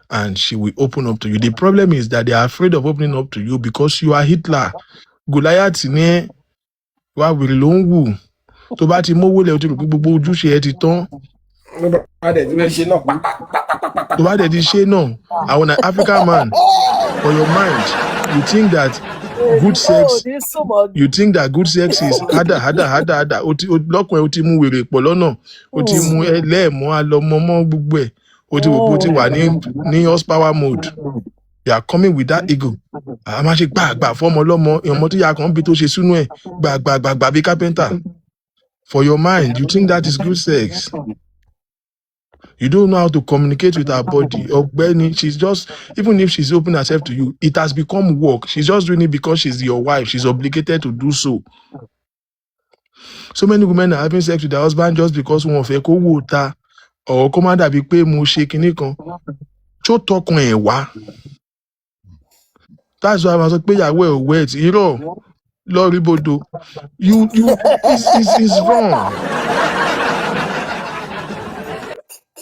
and she will open up to you. The problem is that they are afraid of opening up to you because you are Hitler. Goliath ni wa wèrè ló ń wù. Tó bá ti mówó lẹ̀ o ti rò pé gbogbo ojúṣe ẹ ti tán. Tó bá dẹ̀ ti ṣe náà, àwọn African man, for your mind, you think that good sex is harder. Lọ́kùn ẹ̀ o ti mú wèrè pọ̀ lọ́nà, o ti mú ẹlẹ́ẹ̀mọ́ alọ́mọmọ́ gbogbo ẹ̀, o ti wò pé o ti wà ní horsepower mode. You are coming with that ego. A máa ṣe gbàgbà fọ́mọ ọlọ́mọ, ọmọ tó yà kàn bí tó ṣe sínú ẹ̀, gbàgbà bí carpenter. For your mind, you think that is good sex. You don't know how to communicate with her body. Or she's just, even if she's open herself to you, it has become work. She's just doing it because she's your wife. She's obligated to do so. So many women are having sex with their husband just because one of a co-water or commander be pay mo shaking it. That's why I was like, pay your wait, you know, Lord Ribodo. It's wrong.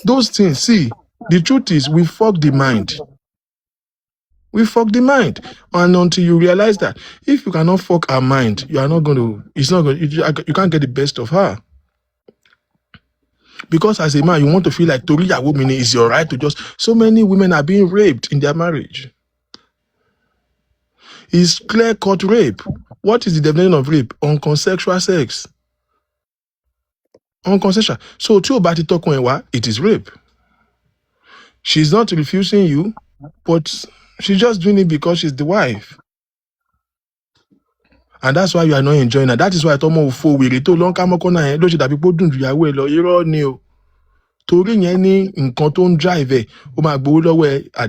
Those things, see, the truth is we fuck the mind. We fuck the mind. And until you realize that if you cannot fuck her mind, you are not going to, you can't get the best of her. Because as a man, you want to feel like Tori woman is your right to just, so many women are being raped in their marriage. It's clear-cut rape. What is the definition of rape? Unconsensual sex. Unconsensual. So, it is rape. She's not refusing you, but she's just doing it because she's the wife. And that's why you are not enjoying her. That is why Tomo will fall with it. Long come on, don't you that people do you know? Tori yẹn in nǹkan drive at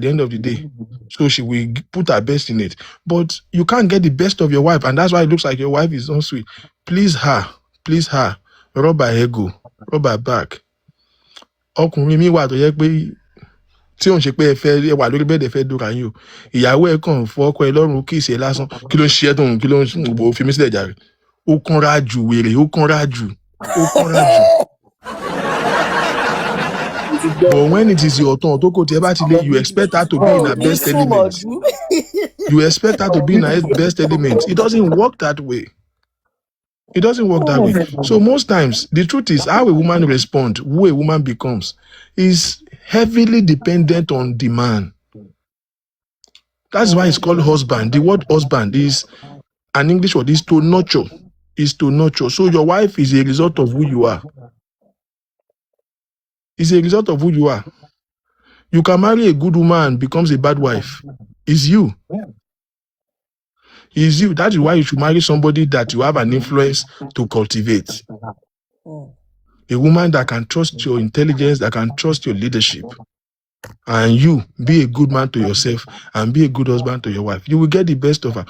the end of the day. So she will put her best in it. But you can't get the best of your wife, and that's why it looks like your wife is unsweet. Please her. Rub her ego, rub her back. Ọkùnrin mi wà tó yẹ pé tí òun ṣe pé ẹ fẹ́ wà lórí bẹ́ẹ̀dẹ̀ fẹ́ dúra yín o. Ìyàwó ẹ̀ kàn fọ́ ọkọ ẹ lọ́rùn kí ìṣe lásán. Kí ló ń ṣe ẹ́ tóun kí ló ń gbò fi mí sílẹ̀ jàre. Ó kánra jù wèrè, ó kánra jù. But when it is your turn, you expect her to be in her best element. You expect her to be in her best element. It doesn't work that way. So most times, the truth is how a woman responds, who a woman becomes, is heavily dependent on the man. That's why it's called husband. The word husband is an English word, is to nurture. So your wife is a result of who you are. It's a result of who you are. You can marry a good woman and becomes a bad wife. It's you. It's you. That is why you should marry somebody that you have an influence to cultivate. A woman that can trust your intelligence, that can trust your leadership. And you be a good man to yourself and be a good husband to your wife. You will get the best of her.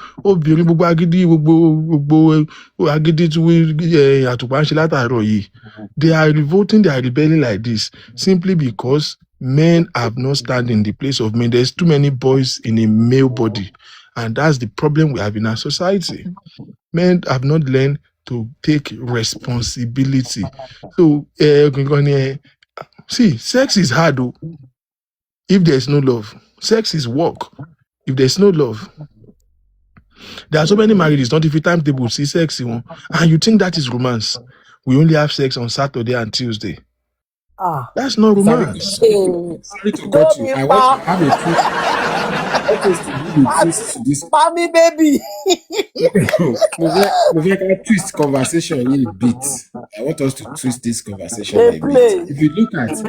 They are revolting, they are rebelling like this simply because men have not stand in the place of men. There's too many boys in a male body. And that's the problem we have in our society. Men have not learned to take responsibility. So, see, sex is hard though. If there's no love, sex is work. If there's no love, there are so many marriages, not if you timetable, see sex, and you think that is romance. We only have sex on Saturday and Tuesday. That's not romance. Sorry to cut you. I want to have a twist. Mommy, baby. We twist conversation a little bit. I want us to twist this conversation a bit. If you look at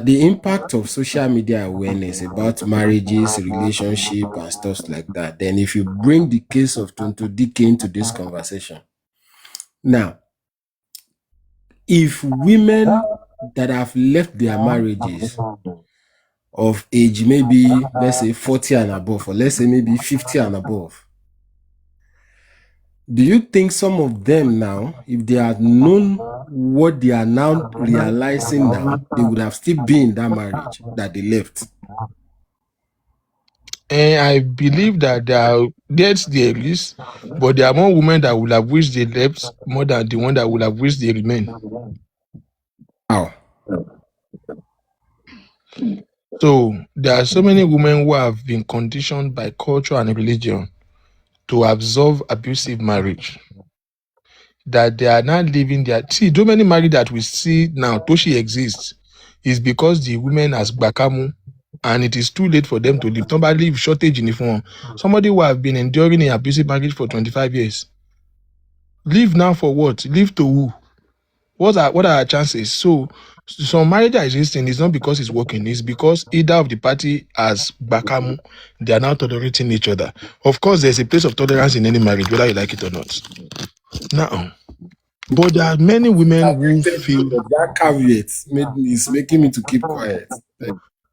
the impact of social media awareness about marriages, relationship, and stuff like that, then if you bring the case of Tonto Dike into this conversation, now, if women that have left their marriages of age maybe, let's say 40 and above, or let's say maybe 50 and above, do you think some of them now, if they had known what they are now realizing now, they would have still been in that marriage that they left? And I believe that there is, but there are more women that would have wished they left more than the one that would have wished they remain. How? So there are so many women who have been conditioned by culture and religion to absorb abusive marriage that they are not living their. See, so many marriage that we see now, Toshi exists, is because the women as Bakamu, and it is too late for them to leave. Somebody leave shortage in the form. Somebody who have been enduring an abusive marriage for 25 years. Leave now for what? Leave to who? What are our chances? So some marriage are existing is not because it's working, it's because either of the party as Bakamu, they are now tolerating each other. Of course, there's a place of tolerance in any marriage, whether you like it or not. Now, but there are many women who feel that caveat is making me to keep quiet.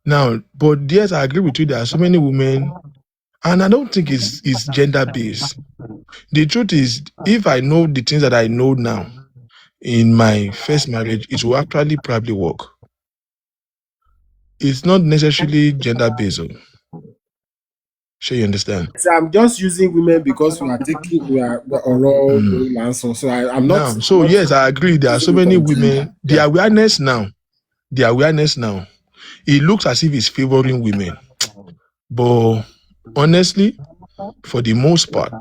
now, but yes, I agree with you. There are so many women, and I don't think it's gender based. The truth is, if I know the things that I know now in my first marriage, it will actually probably work. It's not necessarily gender based. Sure, you understand? So I'm just using women because we are all answer. So I'm not. Now, so yes, I agree. There are so many women. The awareness now, it looks as if it's favoring women, but honestly, for the most part,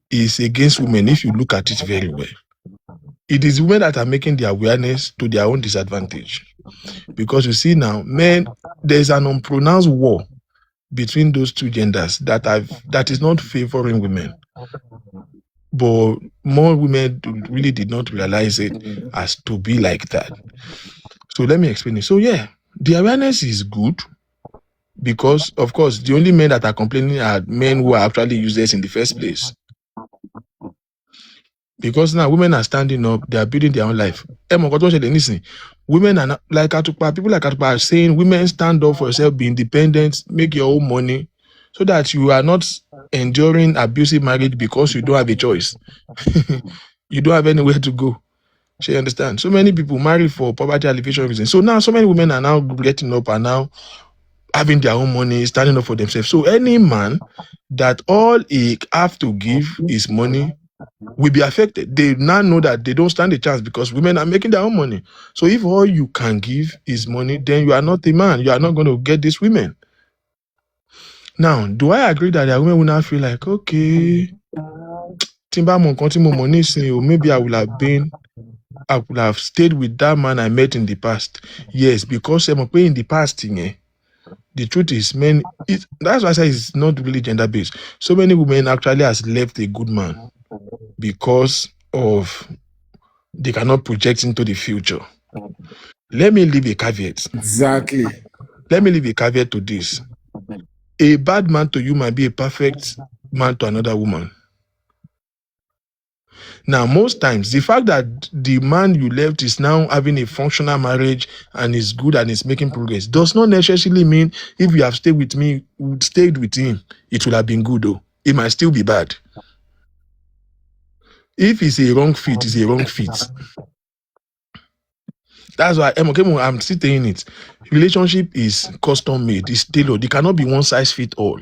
it's against women. If you look at it very well, it is women that are making the awareness to their own disadvantage. Because you see now, men, there's an unpronounced war between those two genders that is not favoring women. But more women really did not realize it as to be like that. So let me explain it. So yeah, the awareness is good because, of course, the only men that are complaining are men who are actually useless in the first place. Because now women are standing up, they are building their own life. Women are not, like Atupa, people like Atupa are saying, women stand up for yourself, be independent, make your own money, so that you are not enduring abusive marriage because you don't have a choice. You don't have anywhere to go. She understand. So many people marry for poverty alleviation reasons. So now so many women are now getting up and now having their own money, standing up for themselves. So any man that all he have to give is money will be affected. They now know that they don't stand a chance because women are making their own money. So if all you can give is money, then you are not a man. You are not going to get these women. Now, do I agree that there are women who now feel like, okay, maybe I would have stayed with that man I met in the past. Yes, because in the past, the truth is, men, that's why I say it's not really gender-based. So many women actually has left a good man because of they cannot project into the future. Let me leave a caveat. Exactly. Let me leave a caveat to this. A bad man to you might be a perfect man to another woman. Now, most times, the fact that the man you left is now having a functional marriage and is good and is making progress does not necessarily mean if you have stayed with him, it will have been good though. It might still be bad. If it's a wrong fit, it's a wrong fit. That's why I'm still saying it. Relationship is custom made, it's tailored. It cannot be one size fit all.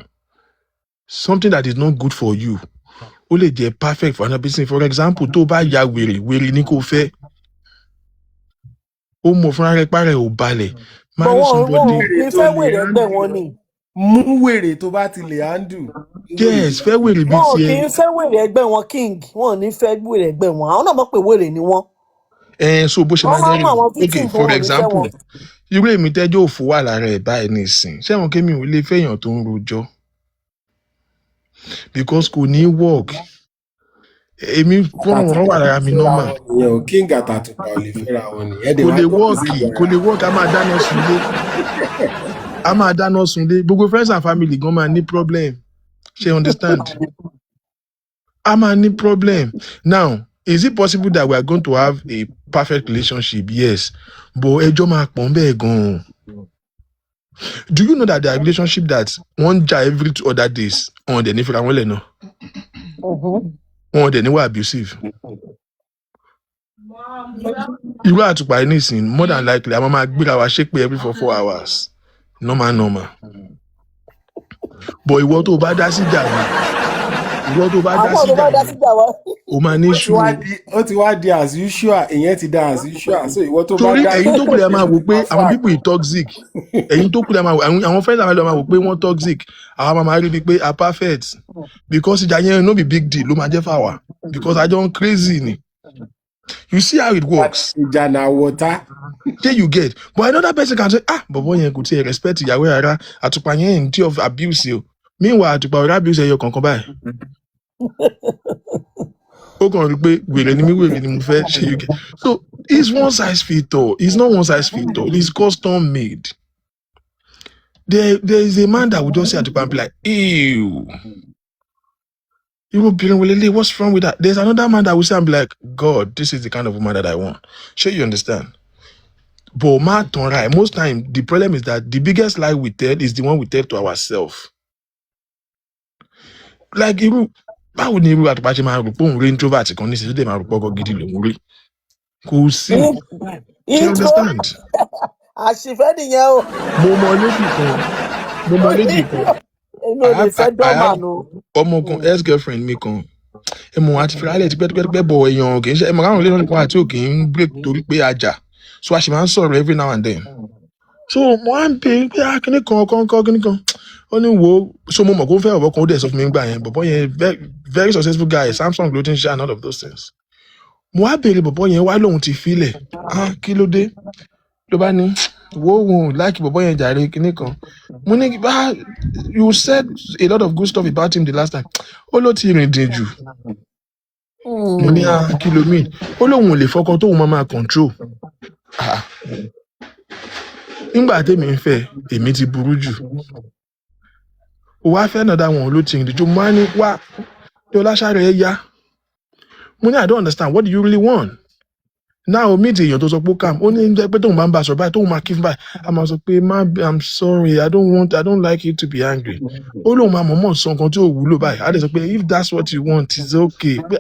Something that is not good for you only they're perfect for another person. For example, tó bá ya wèrè ní kò fẹ́. Ó mọ̀ fúnra rẹ̀ pàrẹ̀ ò balẹ̀. Marry somebody. Mú wèrè tó bá ti lè handle. Yes, fẹ́ wèrè bí tiẹ̀. Wọn kì í fẹ́ wèrè ẹgbẹ́ wọn king. Wọn ò ní fẹ́ wèrè ẹgbẹ́ wọn. Àwọn náà mọ̀ pé wèrè ni wọ́n. So bó ṣe máa jẹ́ okay, for example, irú èmi tẹ́jọ́ òfò wà lára ẹ̀ báyìí nísìn. Ṣé wọn kémi ò lè fẹ́yàn tó ń rojọ́? Because kò ní work. Èmi fọ́nrán wà lára mi normal. King àtàtùpà ò lè fẹ́ra wọn nìyẹn. Kò lè work, a máa dáná sunlé. A máa dáná sunlé. Gbogbo friends and family gan máa ní problem. Ṣé understand? A máa ní problem. Now, is it possible that we are going to have a perfect relationship? Yes. But ẹjọ́ máa pọ̀ ńbẹ̀ gan. Do you know that there are relationships that one jà every 2 other days on the nífẹ̀ẹ́ àwọn lẹ́nu? On the níwà abusive. Irú àtùpà nísìn more than likely a máa gbéra wa ṣépè every 4 hours. Normal. But ìwọ tó bá dá sí jà ni. ìwọ tó bá dá àwọn tó bá síjà dá yẹn síjà wá. o máa ní ṣú o. ó ti wá di as usual, ìyẹn ti dá as usual, so ìwọ tó bá torí dá ẹ̀yin tó kùlẹ̀ máa wò pé àwọn fag. people yìí toxic ẹ̀yin tó kùlẹ̀ máa wò àwọn friends àwọn máa wò pé wọ́n toxic àwọn máa rí bíi pé a perfect because ìjà yẹn no be big deal ló máa jẹ́ fáwa because àjọ ń crazy ni you see how it works. ìjà na water. Shey you get but another person can say bọ̀bọ̀ yẹn kò tiẹ̀ respect ìyàwó rárá àtùpà yẹn ń tí of abuse o meanwhile àtùpà ọ̀rẹ́ abuse ẹyọ kankan báyìí ó kàn rí pé wèrè ni mo fẹ́ ṣe you get so it's one size fit all it's not one size fit all it's custom made. There is a man that will just say àtùpà and be like ew you go be like what's wrong with that. There's another man that will say and be like God this is the kind of woman that I want. Sure you understand. But most time the problem is that the biggest lie we tell is the one we tell to ourselves. Like báwo ni irú àtùpà ṣe máa rò pé òun rí introvert kan níṣẹ́ tó dẹ̀ máa rò pé ọkọ gidi lòun rí kò sí. Do you understand? àṣìfẹ́ nìyẹn o. mo mọ lady kan èmi ò lè fẹ́ dọ́mà nù. ọmọ kan ex girlfriend mi kan mo àti fìlàlẹ̀ tipẹ́tipẹ́ bọ̀ èèyàn kì í ṣe káwọn ilé náà àti òkè ń break torí pé ajá so a ṣì máa ń sọ̀rọ̀ every now and then so mo á ń pè é pé kíní kan ó ní wo so mo mọ̀ kó fẹ́ ọ̀bọ̀ kan ó dẹ̀ sọ fún mi gbà yẹn bọ̀bọ̀ yẹn very successful guy Samsung ló ti ń ṣe and all of those things mo á béèrè bọ̀bọ̀ yẹn wá lóhun ti filẹ̀ kí ló dé ló bá ní wo láìkí bọ̀bọ̀ yẹn jàre kíní kan mo ní you said a lot of good stuff about him the last time ó ló ti rìn dín jù mo ní kí ló mean ó lóun ò lè fọkàn tóun máa control nígbà tèmi ń fẹ́ èmi ti burú jù ó wá fẹ́ nàdá wọn ló ti rìn dín jù mo á ní wá tó láṣáre ẹ yá mo ní I don't understand what do you really want now meet èèyàn tó sọ pé calm ó ní pé tóun bá ń bá sọ báyìí tóun máa kí fún báyìí a máa sọ pé I'm sorry I don't like you to be angry ó lóun máa mọ̀ọ́mọ̀ sọ nǹkan tí ò wúlò báyìí á lè sọ pé if that's what you want it's okay pé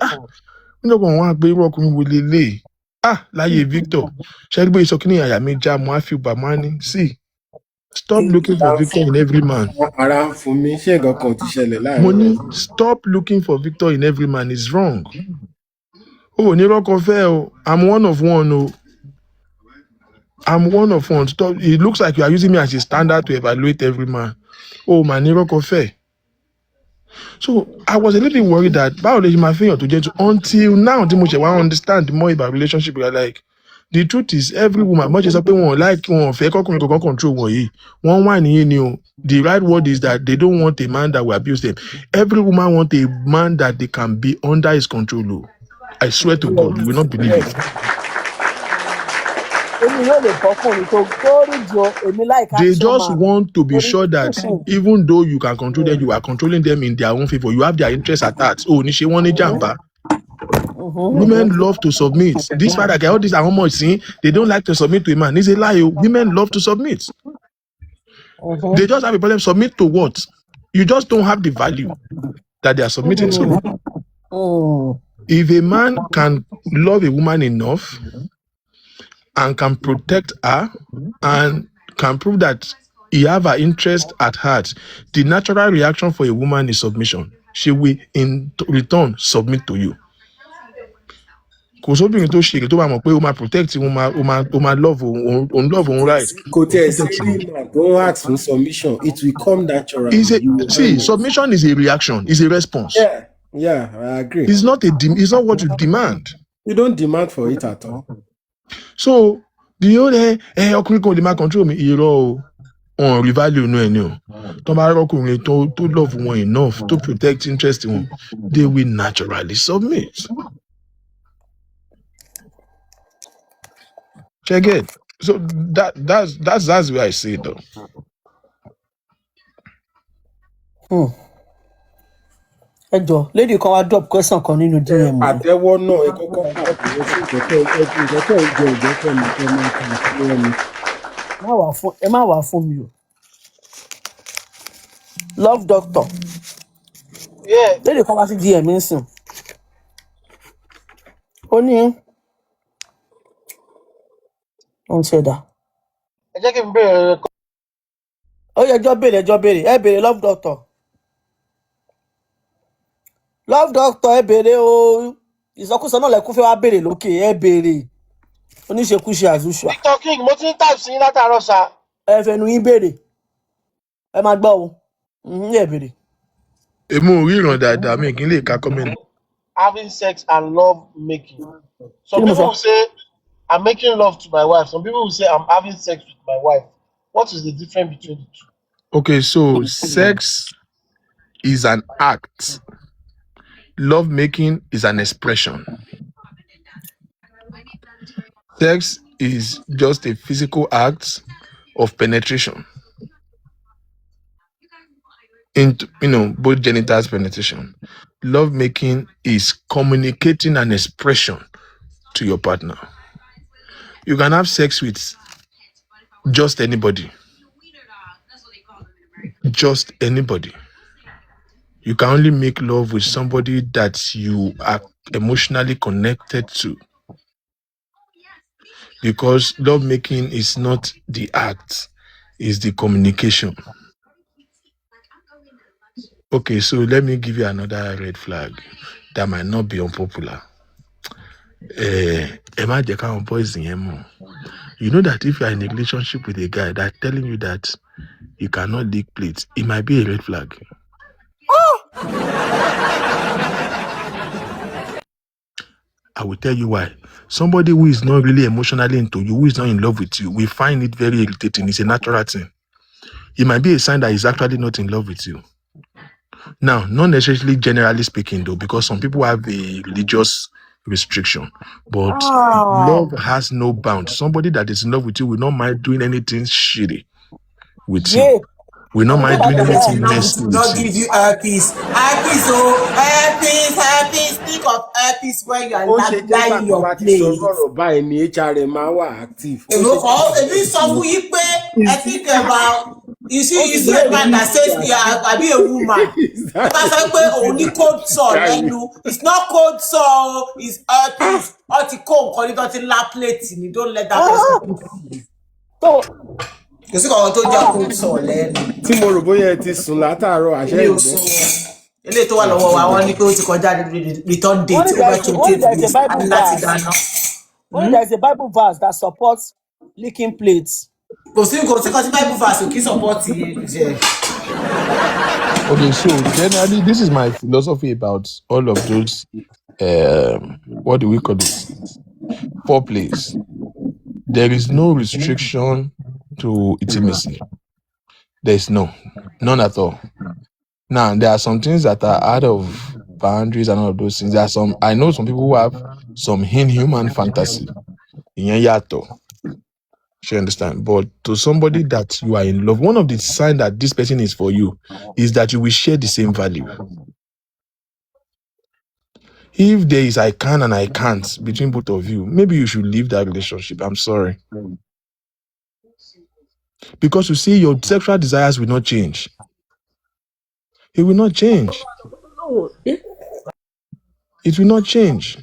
nígbà wọn á gbé irú ọkùnrin wo lélẹ̀ láyé Victor ṣẹ́rí bóyá ìsọkíní àyà mi já mo á fi bà máa ní see stop looking for Victor in every man. ara ń fún mi ṣé nǹkan kan ti ṣẹlẹ̀ láàrin. mo ní stop looking for Victor in every man is wrong. ní rọ́kọ̀ fẹ́ o I'm one of one o I'm one of one stop it looks like you are using me as a standard to evaluate every man mà ní rọ́kọ̀ fẹ́. So I was a little bit worried that báwo lè ṣe máa fẹ́yàn tó jẹ́ tó until now tí mo ṣe wá understand more about relationship we are like the truth is every woman bọ́n ṣe sọ pé wọn fẹ́ kọ́kùnrin kankan control wọn yìí wọ́n wà níyìn ni o the right word is that they don't want a man that will abuse them every woman want a man that they can be under his control o I swear to God you will not believe it. They just want to be sure that even though you can control them, you are controlling them in their own favor. You have their interests at heart. Níṣe wọ́n ní jàǹbá. Women love to submit. This father guy, all this are almost saying they don't like to submit to a man. It's a lie. Women love to submit. They just have a problem. Submit to what? You just don't have the value that they are submitting to. If a man can love a woman enough and can protect her and can prove that he have her interest at heart, the natural reaction for a woman is submission. She will in return submit to you. Kò sóbìnrin tó ṣe tó bá mọ̀ pé ó máa protect ó máa love òun right. Kò tẹ̀ sí rí don't ask for submission, it will come naturally. Submission is a reaction, is a response. Yeah, I agree. It's not what you demand. You don't demand for it at all. So the old ọkùnrin kan lè máa control mi irọ́ o on revalue inú ẹni o tó bá rọkùnrin tó love wọn enough to protect interest wọn they will naturally submit. Check it. So that's the way I see it though. Ẹ jọ̀ọ́ lady kan wá drop question kan nínú DM. Àtẹ́wọ́ náà ẹ kọ́kọ́ pàdé sí ìgbẹ́kẹ̀ ìgbẹ́kẹ̀ máa kà sí ẹni. Ẹ má wà fún mi o. Love doctor. Lady kan wá sí DM ń sìn. Ó ní ń ṣe dà. Ẹ jẹ́ kí n béèrè. Ó yẹ ẹjọ́ béèrè ẹ béèrè love doctor. Love doctor ẹ bèrè o. Ìsọkúsọ náà lẹkún fẹ́ wá bèrè lókè ẹ bèrè. Oníṣekúṣe as usual. Victor King mo ti ń type sí yín látàárọ̀ sá. Ẹ fẹnu yín bèrè. Ẹ máa gbọ́ o. Ẹ bèrè. èmi ò ríran dáadáa mi kì í lè ka comment. Having sex and love making. Kí Some ni mo people sọ? will say I'm making love to my wife. Some people will say I'm having sex with my wife. What is the difference between the two? Okay, so sex is an act. Love making is an expression. Sex is just a physical act of penetration into, both genitals penetration. Love making is communicating an expression to your partner. You can have sex with just anybody. Just anybody. You can only make love with somebody that you are emotionally connected to. Because love making is not the act, it's the communication. Okay, so let me give you another red flag that might not be unpopular. Boys in Yemo. You know that if you are in a relationship with a guy that's telling you that you cannot lick plates, it might be a red flag. I will tell you why. Somebody who is not really emotionally into you, who is not in love with you, we find it very irritating. It's a natural thing. It might be a sign that he's actually not in love with you. Now, not necessarily generally speaking, though, because some people have a religious restriction, but love has no bounds. Somebody that is in love with you will not mind doing anything shitty with you. Will not mind doing anything nasty with not give you herpes. Herpes, herpes. Think of herpes when you are lying your place. Báyìí ni HRM máa wà active. Èmi sọ fún yín pé I think about you see a man that says I be a woman. Bá sọ pé òun ní cold sore lẹ́nu. It's not cold sore, it's herpes. Ó ti kó nǹkan ní tó ti lá plate ni, don't let that person see. Kò sí kankan tó jẹ́ cold sore lẹ́nu. Tí mo rò bóyá ẹ ti sùn látàárọ̀ àṣẹ ìgbọ́. Eléyìí tó wà lọ́wọ́ wa wọ́n ní pé ó ti kọjá return date over 28 days and láti dáná. Only there is a Bible verse that supports licking plates. Kò sí kan tí Bible verse ò kí support yẹn. Okay, so generally, this is my philosophy about all of those, what do we call it? Foreplays. There is no restriction to intimacy. There is none at all. Now, there are some things that are out of boundaries and all of those things. I know some people who have some inhuman fantasy. She understand. But to somebody that you are in love, one of the signs that this person is for you is that you will share the same value. If there is I can and I can't between both of you, maybe you should leave that relationship. I'm sorry. Because you see, your sexual desires will not change. It will not change. It will not change.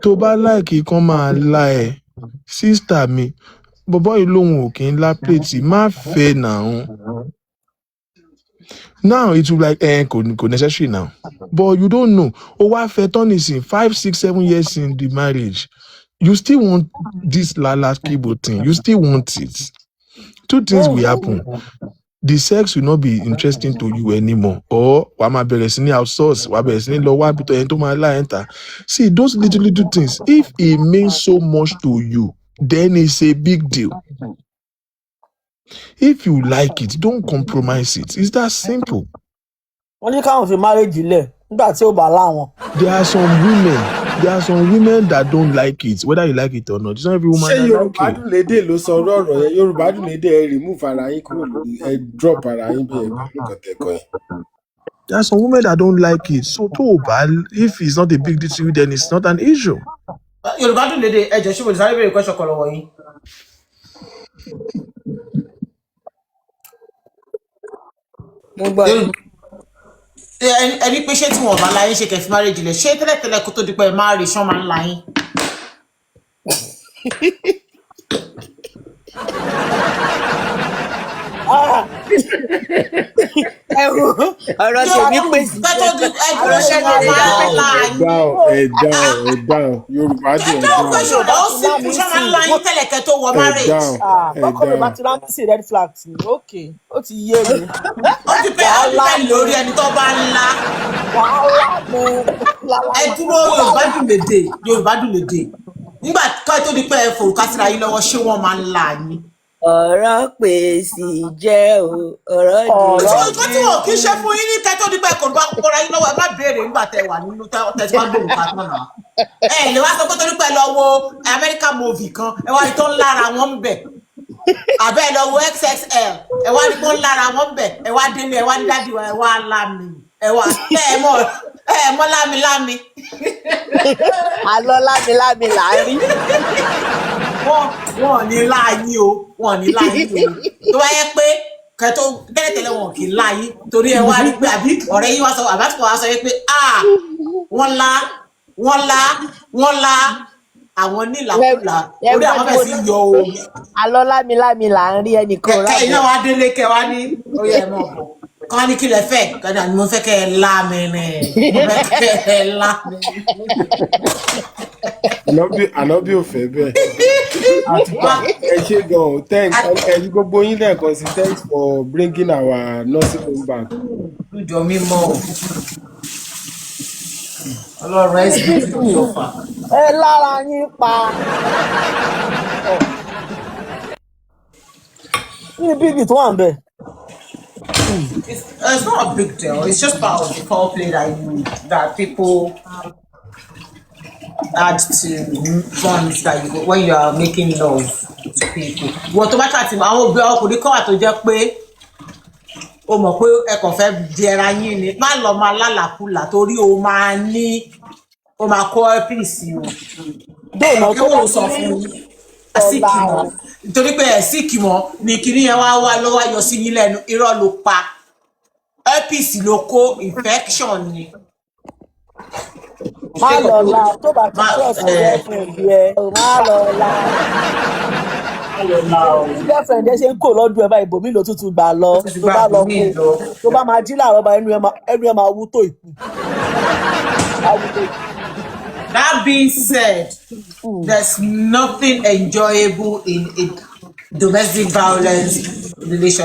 To ba like he come and lie, sister me, but boy alone can la plate ma fair now. Now it will like could necessary now. But you don't know. Oh, what Feton is in 5, 6, 7 years in the marriage. You still want this last keyboard thing. You still want it. Two things will happen. The sex will not be interesting to you anymore. Or wama beresini outsource, wa beresini lo wa bito ento ma la enter. See, those little things, if it means so much to you, then it's a big deal. If you like it, don't compromise it. It's that simple. Only count of marriage delay. That's all about There are some women that don't like it, whether you like it or not. It's not every woman that like it. Yorùbá dùn lédè ló sọ ọ̀rọ̀ yẹn. Yorùbá dùn lédè ẹ remove ara yín kúrò lórí ẹ drop ara yín bí ẹ pẹ̀lú kọ̀tẹ́kọ̀ yẹn. There are some women that don't like it. So if it's not a big deal to you, then it's not an issue. Yorùbá dùn lédè ẹjọ́ ṣé mo lè sáré bèrè question kan lọ́wọ́ yín. Ẹni pé ṣé tí wọn bá láyé ṣe kẹfì marriage lẹ ṣé tẹ́lẹ̀tẹ́lẹ̀ kó tó di pé ẹ máa rí ṣán máa ń la yín. ọ̀rọ̀ tèmi pè sí Kẹ́tọ́ di ẹgbẹ̀rún ṣe Àlọ́ wọ́n tèmi máa ń dáhùn. la yín. ẹ dáhùn Yorùbá dùn ẹ Kẹ́tọ́ dáhùn question náà ó sì kú ṣé máa ń la yín tẹ́lẹ̀ kẹ́tọ́ wọ ẹ marriage. dáhùn ẹ Tọkọ mi bá dáhùn. ti rántí sí red flag ni. Ok, ó ti yé mi. Ó ti pẹ́ lórí ẹni tó bá ń la. Wàhálà mi. Ẹ dúró Yorùbá dùn lédè. Nígbà tó di pé ẹ fòrùka síra yín lọ́wọ́ ṣé wọ́n máa ń la yín. ọ̀rọ̀ pè sí jẹ́ o ọ̀rọ̀ dì. Nǹkan tí wọn kì í ṣe fún yín ní kẹ́tọ́ di pé kò bá kóra yín lọ́wọ́ ẹ má béèrè nígbà tẹ wà nínú tẹ ti wá gbòòrò ká tán náà. Ẹ lè wá sọ pé torí pé lọ wo American movie kan ẹ wá ní tó ń lára wọn ń bẹ̀. Àbẹ́ ẹ lọ wo XXL ẹ wá ní tó ń lára wọn ń bẹ̀ ẹ wá délé ẹ wá ní dádì wa ẹ wá lámì ẹ wá ẹ mọ́ lámi. Àlọ́ lámilámi là ń rí. Wọn ò ní láàyè o wọn ò ní láàyè o tó bá yẹ pé kẹtọ tẹ́lẹ̀tẹ́lẹ̀ wọn kì í láàyè torí ẹ wá rí pé àbí ọ̀rẹ́ yín wá sọ àbátìkọ wá sọ pé wọ́n la àwọn nílàkúlà orí àwọn bẹ́ẹ̀ sì yọ omi. Àlọ́ lámilámi là ń rí ẹnìkan rà. Kẹ́yìn náà wá délé kẹ́ wá ní oyè ẹ̀ mọ̀ bọ̀ kọ́ ní kí lẹ fẹ́ kọ́ni àni mo fẹ́ kẹ́ ẹ lá mi rìn mo fẹ́ kẹ́ ẹ lá mi rìn. Ànábì ò fẹ́ bẹ́ẹ̀. Àtúpà ẹ ṣe gan-an thanks ẹ̀yin gbogbo yín lẹ́ẹ̀kan sí thanks for bringing our nursing home back. Ìjọ mímọ́ Ọlọ́run ẹ̀ sì bí kí o fà. Ẹ lára yín pa. Kí ni bíbí tó wà ń bẹ̀? It's not a big deal. It's just part of the foreplay that people add to bonds that when you are making love to people. Wọ́n tó bá ṣàtìmọ́ àwọn òbí ọkùnrin kan wà tó jẹ́ pé o mọ̀ pé ẹ kàn fẹ́ jẹra yín ni má lọ máa lálàkúlà torí o máa kó ẹ́pìsì o. Dóònà tó wọ́n sọ fún síkì mọ́ nítorí pé ẹ̀ síkì mọ́ ni kiri yẹn wá ló wá yọ sí yín lẹ́nu irọ́ ló pa ẹ́pìsì ló kó infection ni. Má lọ la tó bá ti trust girlfriend yẹ má lọ la. Girlfriend ẹ ṣe ń kó lọ́dún ẹ bá ibòmí ló tútù gbà lọ tó bá lọ kó tó bá máa jí láàárọ̀ bá ẹnu ẹ máa wú tó ìkú. That being said, there's nothing enjoyable in a domestic violence relationship.